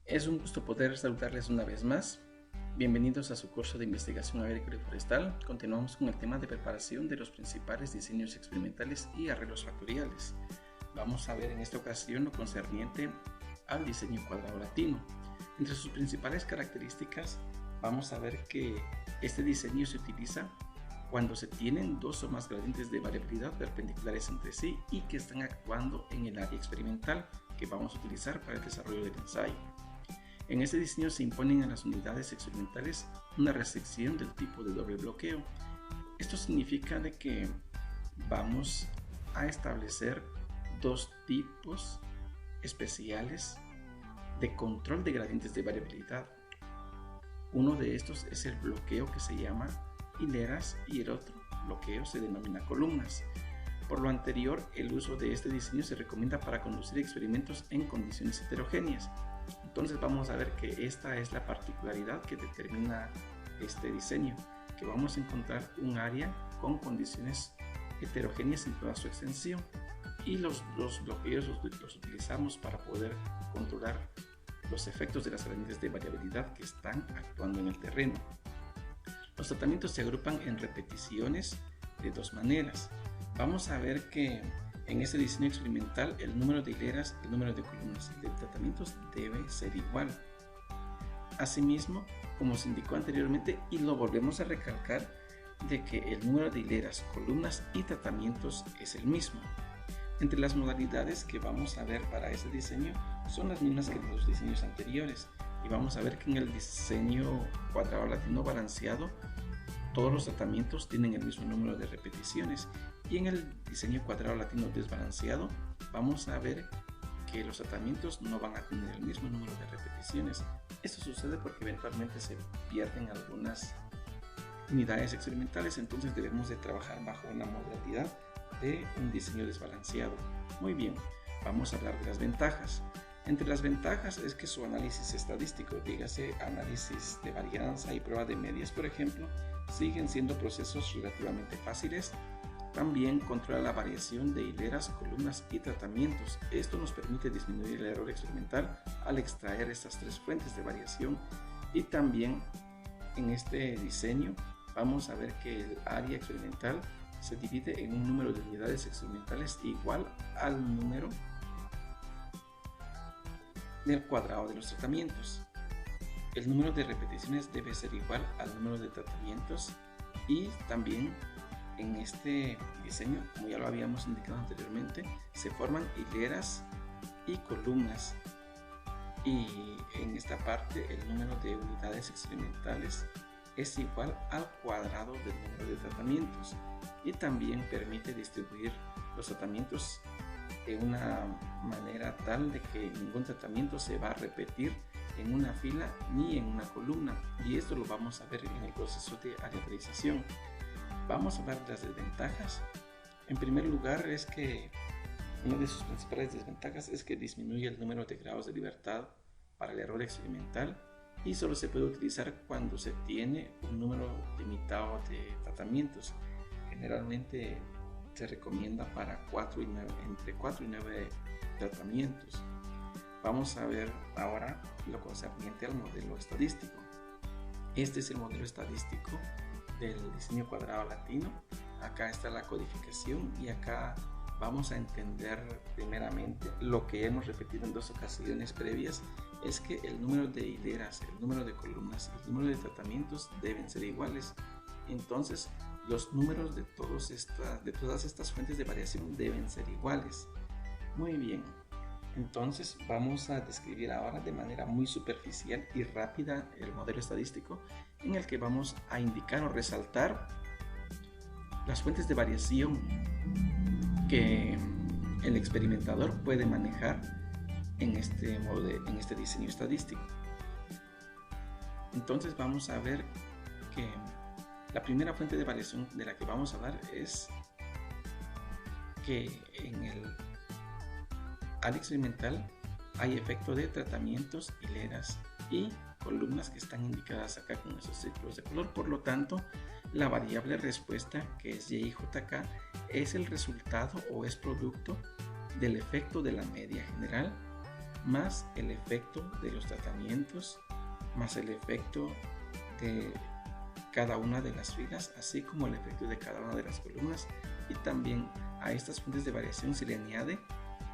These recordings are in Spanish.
Es un gusto poder saludarles una vez más. Bienvenidos a su curso de investigación agrícola y forestal. Continuamos con el tema de preparación de los principales diseños experimentales y arreglos factoriales. Vamos a ver en esta ocasión lo concerniente al diseño cuadrado latino. Entre sus principales características, vamos a ver que este diseño se utiliza cuando se tienen dos o más gradientes de variabilidad perpendiculares entre sí y que están actuando en el área experimental que vamos a utilizar para el desarrollo del ensayo. En este diseño se imponen a las unidades experimentales una restricción del tipo de doble bloqueo. Esto significa de que vamos a establecer dos tipos especiales de control de gradientes de variabilidad. Uno de estos es el bloqueo que se llama hileras y el otro bloqueo se denomina columnas. Por lo anterior, el uso de este diseño se recomienda para conducir experimentos en condiciones heterogéneas. Entonces vamos a ver que esta es la particularidad que determina este diseño, que vamos a encontrar un área con condiciones heterogéneas en toda su extensión y los bloqueos los utilizamos para poder controlar los efectos de las gradientes de variabilidad que están actuando en el terreno. Los tratamientos se agrupan en repeticiones de dos maneras. Vamos a ver que en este diseño experimental el número de hileras, el número de columnas y de tratamientos debe ser igual. Asimismo, como se indicó anteriormente y lo volvemos a recalcar, de que el número de hileras, columnas y tratamientos es el mismo. Entre las modalidades que vamos a ver para este diseño son las mismas que en los diseños anteriores, y vamos a ver que en el diseño cuadrado latino balanceado todos los tratamientos tienen el mismo número de repeticiones, y en el diseño cuadrado latino desbalanceado vamos a ver que los tratamientos no van a tener el mismo número de repeticiones. Esto sucede porque eventualmente se pierden algunas unidades experimentales, entonces debemos de trabajar bajo una modalidad de un diseño desbalanceado. Muy bien, vamos a hablar de las ventajas. Entre las ventajas es que su análisis estadístico, dígase análisis de varianza y prueba de medias, por ejemplo, siguen siendo procesos relativamente fáciles. También controla la variación de hileras, columnas y tratamientos. Esto nos permite disminuir el error experimental al extraer estas tres fuentes de variación. Y también en este diseño vamos a ver que el área experimental se divide en un número de unidades experimentales igual al número del cuadrado de los tratamientos. El número de repeticiones debe ser igual al número de tratamientos, y también en este diseño, como ya lo habíamos indicado anteriormente, se forman hileras y columnas, y en esta parte el número de unidades experimentales es igual al cuadrado del número de tratamientos, y también permite distribuir los tratamientos de una manera tal de que ningún tratamiento se va a repetir en una fila ni en una columna, y esto lo vamos a ver en el proceso de aleatorización. Vamos a hablar de las desventajas. En primer lugar, es que una de sus principales desventajas es que disminuye el número de grados de libertad para el error experimental, y solo se puede utilizar cuando se tiene un número limitado de tratamientos. Generalmente se recomienda para entre 4 y 9 tratamientos. Vamos a ver ahora lo concerniente al modelo estadístico. Este es el modelo estadístico del diseño cuadrado latino. Acá está la codificación, y acá vamos a entender primeramente lo que hemos repetido en dos ocasiones previas, es que el número de hileras, el número de columnas y el número de tratamientos deben ser iguales. Entonces los números de todas estas fuentes de variación deben ser iguales. Muy bien, entonces vamos a describir ahora de manera muy superficial y rápida el modelo estadístico, en el que vamos a indicar o resaltar las fuentes de variación que el experimentador puede manejar en este diseño estadístico. Entonces vamos a ver que la primera fuente de variación de la que vamos a hablar es que en el área experimental hay efecto de tratamientos, hileras y columnas que están indicadas acá con esos círculos de color. Por lo tanto, la variable respuesta, que es YJK, es el resultado o es producto del efecto de la media general más el efecto de los tratamientos, más el efecto de cada una de las filas, así como el efecto de cada una de las columnas, y también a estas fuentes de variación se le añade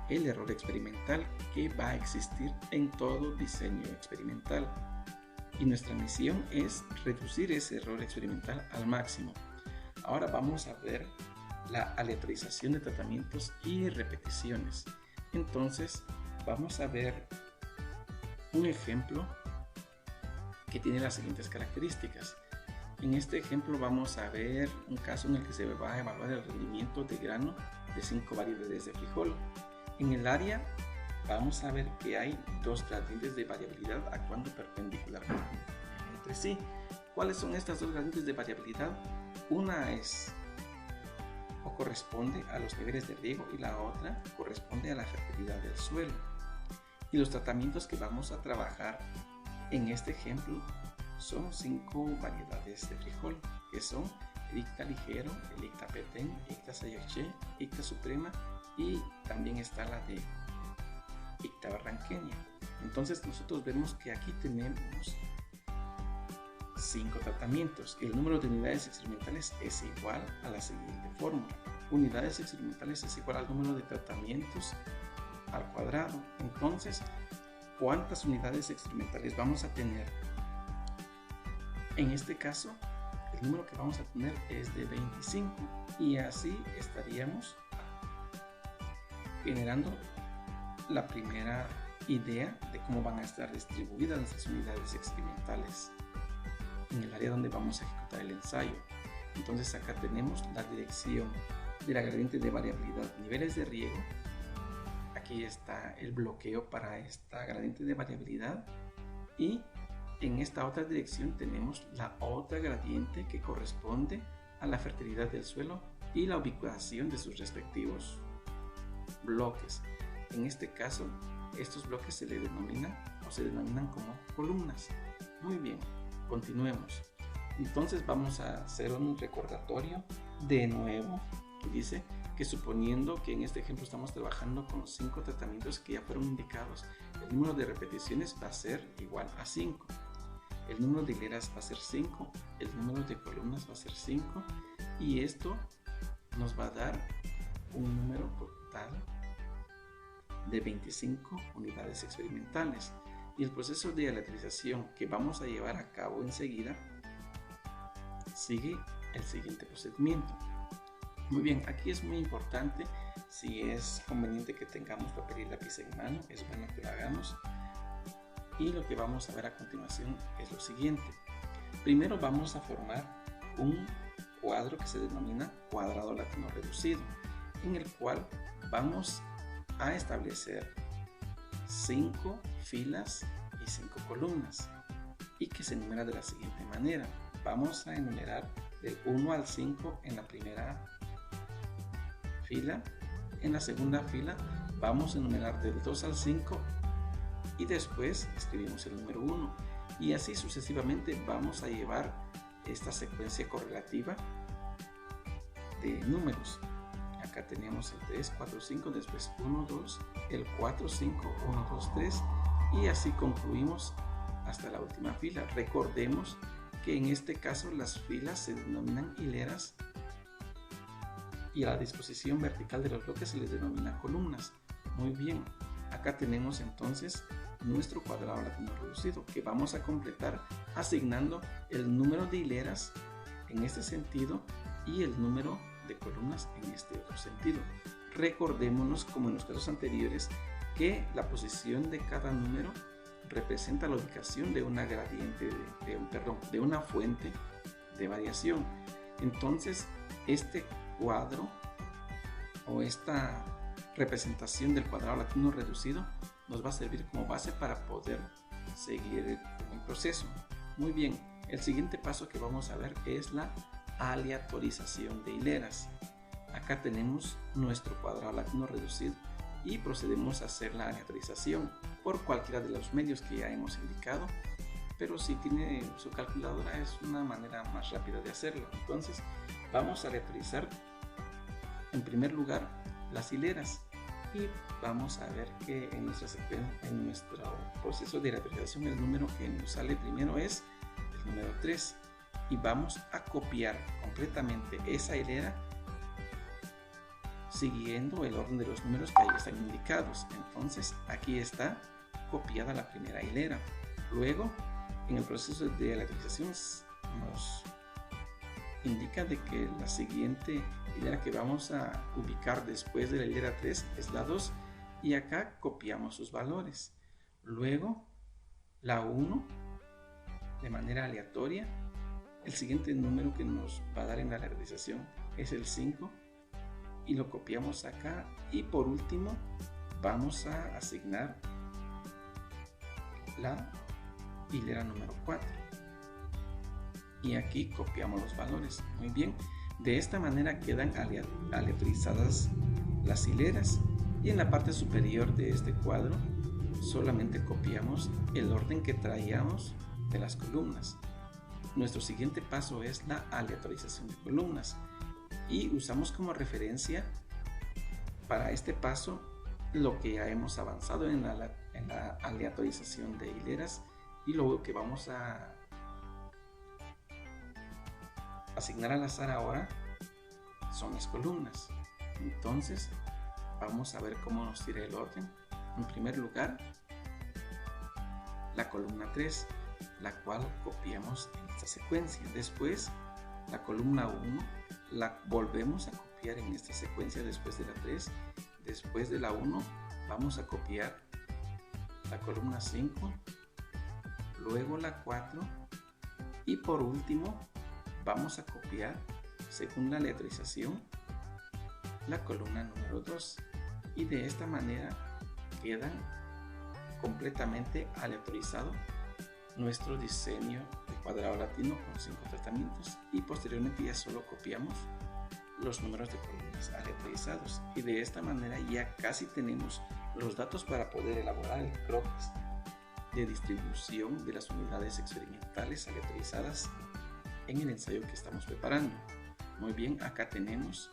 el error experimental que va a existir en todo diseño experimental. Y nuestra misión es reducir ese error experimental al máximo. Ahora vamos a ver la aleatorización de tratamientos y repeticiones. Entonces vamos a ver un ejemplo que tiene las siguientes características. En este ejemplo vamos a ver un caso en el que se va a evaluar el rendimiento de grano de 5 variedades de frijol. En el área vamos a ver que hay dos gradientes de variabilidad actuando perpendicularmente entre sí. ¿Cuáles son estas dos gradientes de variabilidad? Una es o corresponde a los niveles de riego y la otra corresponde a la fertilidad del suelo. Y los tratamientos que vamos a trabajar en este ejemplo son 5 variedades de frijol, que son el Icta ligero, el Icta petén, Icta sayoché, Icta suprema, y también está la de Icta barranqueña. Entonces nosotros vemos que aquí tenemos 5 tratamientos. El número de unidades experimentales es igual a la siguiente fórmula. Unidades experimentales es igual al número de tratamientos al cuadrado. Entonces, ¿cuántas unidades experimentales vamos a tener? En este caso, el número que vamos a tener es de 25, y así estaríamos generando la primera idea de cómo van a estar distribuidas nuestras unidades experimentales en el área donde vamos a ejecutar el ensayo. Entonces acá tenemos la dirección de la gradiente de variabilidad, niveles de riego. Aquí está el bloqueo para esta gradiente de variabilidad, y en esta otra dirección tenemos la otra gradiente que corresponde a la fertilidad del suelo y la ubicación de sus respectivos bloques. En este caso, estos bloques se denominan como columnas. Muy bien, continuemos. Entonces vamos a hacer un recordatorio de nuevo, que dice que suponiendo que en este ejemplo estamos trabajando con los 5 tratamientos que ya fueron indicados, el número de repeticiones va a ser igual a 5. El número de hileras va a ser 5, el número de columnas va a ser 5, y esto nos va a dar un número total de 25 unidades experimentales. Y el proceso de aleatorización que vamos a llevar a cabo enseguida sigue el siguiente procedimiento. Muy bien, aquí es muy importante, si es conveniente que tengamos papel y lápiz en mano, es bueno que lo hagamos. Y lo que vamos a ver a continuación es lo siguiente. Primero vamos a formar un cuadro que se denomina cuadrado latino reducido, en el cual vamos a establecer 5 filas y 5 columnas, y que se enumera de la siguiente manera. Vamos a enumerar del 1 al 5 en la primera fila. En la segunda fila vamos a enumerar del 2 al 5, y después escribimos el número 1, y así sucesivamente vamos a llevar esta secuencia correlativa de números. Acá tenemos el 3, 4, 5, después 1, 2, el 4, 5, 1, 2, 3, y así concluimos hasta la última fila. Recordemos que en este caso las filas se denominan hileras y a la disposición vertical de los bloques se les denomina columnas. Muy bien, acá tenemos entonces nuestro cuadrado latino reducido, que vamos a completar asignando el número de hileras en este sentido y el número de columnas en este otro sentido. Recordémonos, como en los casos anteriores, que la posición de cada número representa la ubicación de una gradiente de una fuente de variación. Entonces, este cuadro o esta representación del cuadrado latino reducido nos va a servir como base para poder seguir con el proceso. Muy bien, el siguiente paso que vamos a ver es la aleatorización de hileras. Acá tenemos nuestro cuadrado latino reducido y procedemos a hacer la aleatorización por cualquiera de los medios que ya hemos indicado, pero si tiene su calculadora es una manera más rápida de hacerlo. Entonces vamos a aleatorizar en primer lugar las hileras. y vamos a ver que en nuestro proceso de aleatorización el número que nos sale primero es el número 3 y vamos a copiar completamente esa hilera siguiendo el orden de los números que ahí están indicados. Entonces aquí está copiada la primera hilera. Luego en el proceso de aleatorización nos indica de que la siguiente hilera que vamos a ubicar después de la hilera 3 es la 2 y acá copiamos sus valores. Luego la 1 de manera aleatoria. El siguiente número que nos va a dar en la aleatorización es el 5 y lo copiamos acá, y por último vamos a asignar la hilera número 4 y aquí copiamos los valores. Muy bien, de esta manera quedan aleatorizadas las hileras y en la parte superior de este cuadro solamente copiamos el orden que traíamos de las columnas. Nuestro siguiente paso es la aleatorización de columnas y usamos como referencia para este paso lo que ya hemos avanzado en la aleatorización de hileras, y lo que vamos a asignar al azar ahora son las columnas. Entonces vamos a ver cómo nos tira el orden. En primer lugar, la columna 3, la cual copiamos en esta secuencia. Después la columna 1 la volvemos a copiar en esta secuencia después de la 3. Después de la 1 vamos a copiar la columna 5, luego la 4 y por último vamos a copiar, según la aleatorización, la columna número 2, y de esta manera quedan completamente aleatorizado nuestro diseño de cuadrado latino con 5 tratamientos, y posteriormente ya solo copiamos los números de columnas aleatorizados, y de esta manera ya casi tenemos los datos para poder elaborar el croquis de distribución de las unidades experimentales aleatorizadas en el ensayo que estamos preparando. Muy bien, acá tenemos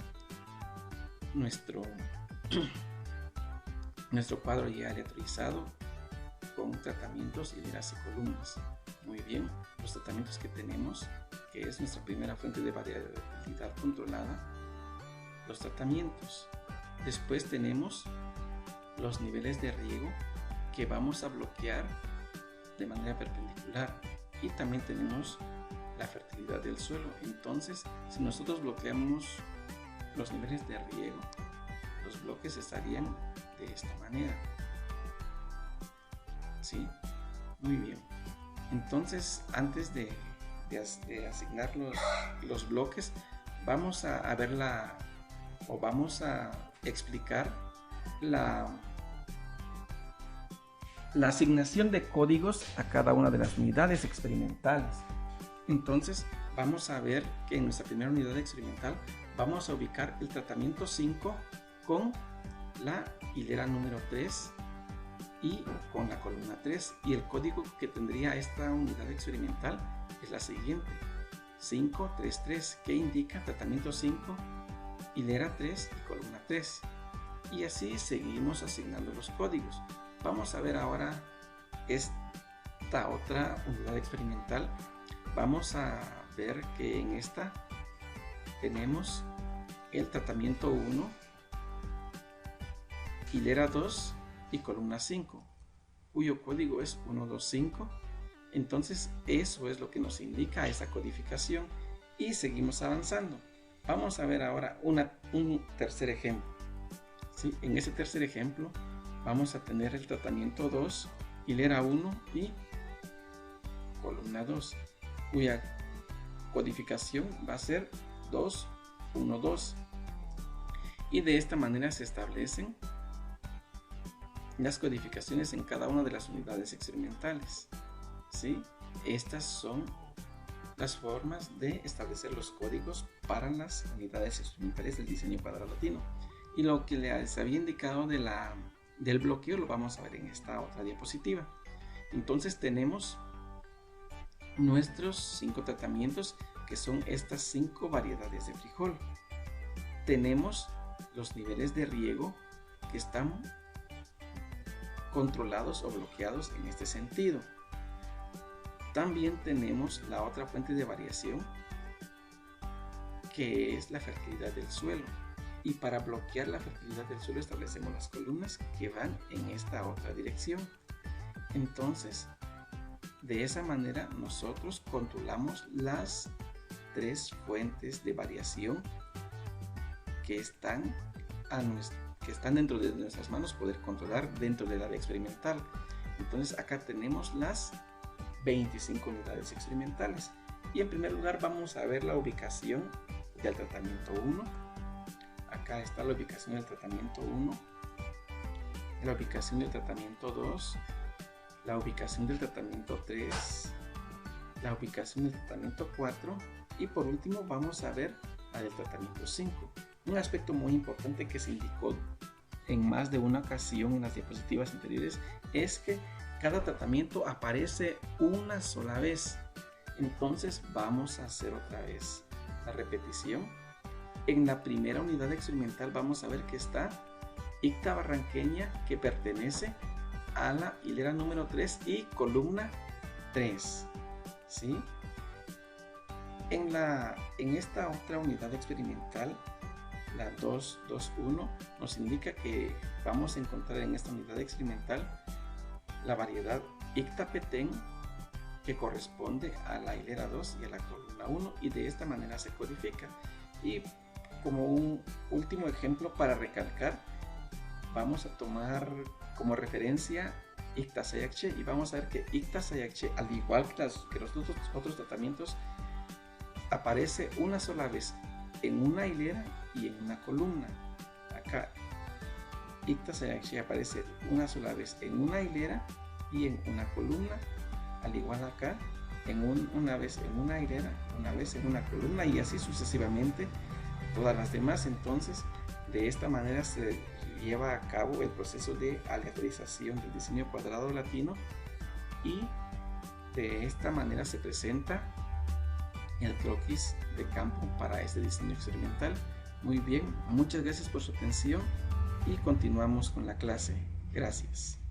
nuestro cuadro ya aleatorizado con tratamientos, hileras y columnas. Muy bien, los tratamientos que tenemos, que es nuestra primera fuente de variabilidad controlada, los tratamientos. Después tenemos los niveles de riego que vamos a bloquear de manera perpendicular, y también tenemos la fertilidad del suelo. Entonces, si nosotros bloqueamos los niveles de riego, los bloques estarían de esta manera. ¿Sí? Muy bien. Entonces, antes de asignar los bloques, vamos a ver vamos a explicar la asignación de códigos a cada una de las unidades experimentales. Entonces vamos a ver que en nuestra primera unidad experimental vamos a ubicar el tratamiento 5 con la hilera número 3 y con la columna 3, y el código que tendría esta unidad experimental es la siguiente: 533, que indica tratamiento 5, hilera 3 y columna 3, y así seguimos asignando los códigos. Vamos a ver ahora esta otra unidad experimental. Vamos a ver que en esta tenemos el tratamiento 1, hilera 2 y columna 5, cuyo código es 125. Entonces eso es lo que nos indica esa codificación, y seguimos avanzando. Vamos a ver ahora un tercer ejemplo. ¿Sí? En ese tercer ejemplo vamos a tener el tratamiento 2, hilera 1 y columna 2, cuya codificación va a ser 2, 1, 2. Y de esta manera se establecen las codificaciones en cada una de las unidades experimentales. ¿Sí? Estas son las formas de establecer los códigos para las unidades experimentales del diseño cuadrado latino. Y lo que les había indicado del bloqueo lo vamos a ver en esta otra diapositiva. Entonces tenemos nuestros 5 tratamientos, que son estas 5 variedades de frijol. Tenemos los niveles de riego, que están controlados o bloqueados en este sentido. También tenemos la otra fuente de variación, que es la fertilidad del suelo. Y para bloquear la fertilidad del suelo establecemos las columnas que van en esta otra dirección. Entonces, de esa manera nosotros controlamos las tres fuentes de variación que están dentro de nuestras manos poder controlar dentro del área experimental. Entonces acá tenemos las 25 unidades experimentales. Y en primer lugar vamos a ver la ubicación del tratamiento 1. Acá está la ubicación del tratamiento 1, la ubicación del tratamiento 2, la ubicación del tratamiento 3, la ubicación del tratamiento 4 y por último vamos a ver la del tratamiento 5. Un aspecto muy importante que se indicó en más de una ocasión en las diapositivas anteriores es que cada tratamiento aparece una sola vez. Entonces vamos a hacer otra vez la repetición. En la primera unidad experimental vamos a ver que está Icta barranqueña, que pertenece a la hilera número 3 y columna 3, ¿sí? En esta otra unidad experimental, la 221, nos indica que vamos a encontrar en esta unidad experimental la variedad Icta petén, que corresponde a la hilera 2 y a la columna 1, y de esta manera se codifica. Y como un último ejemplo para recalcar, vamos a tomar como referencia Icta sayacche y vamos a ver que Icta sayacche, al igual que los otros tratamientos, aparece una sola vez en una hilera y en una columna. Acá Icta sayacche aparece una sola vez en una hilera y en una columna, al igual acá una vez en una hilera, una vez en una columna y así sucesivamente todas las demás. Entonces de esta manera se lleva a cabo el proceso de aleatorización del diseño cuadrado latino y de esta manera se presenta el croquis de campo para este diseño experimental. Muy bien, muchas gracias por su atención y continuamos con la clase. Gracias.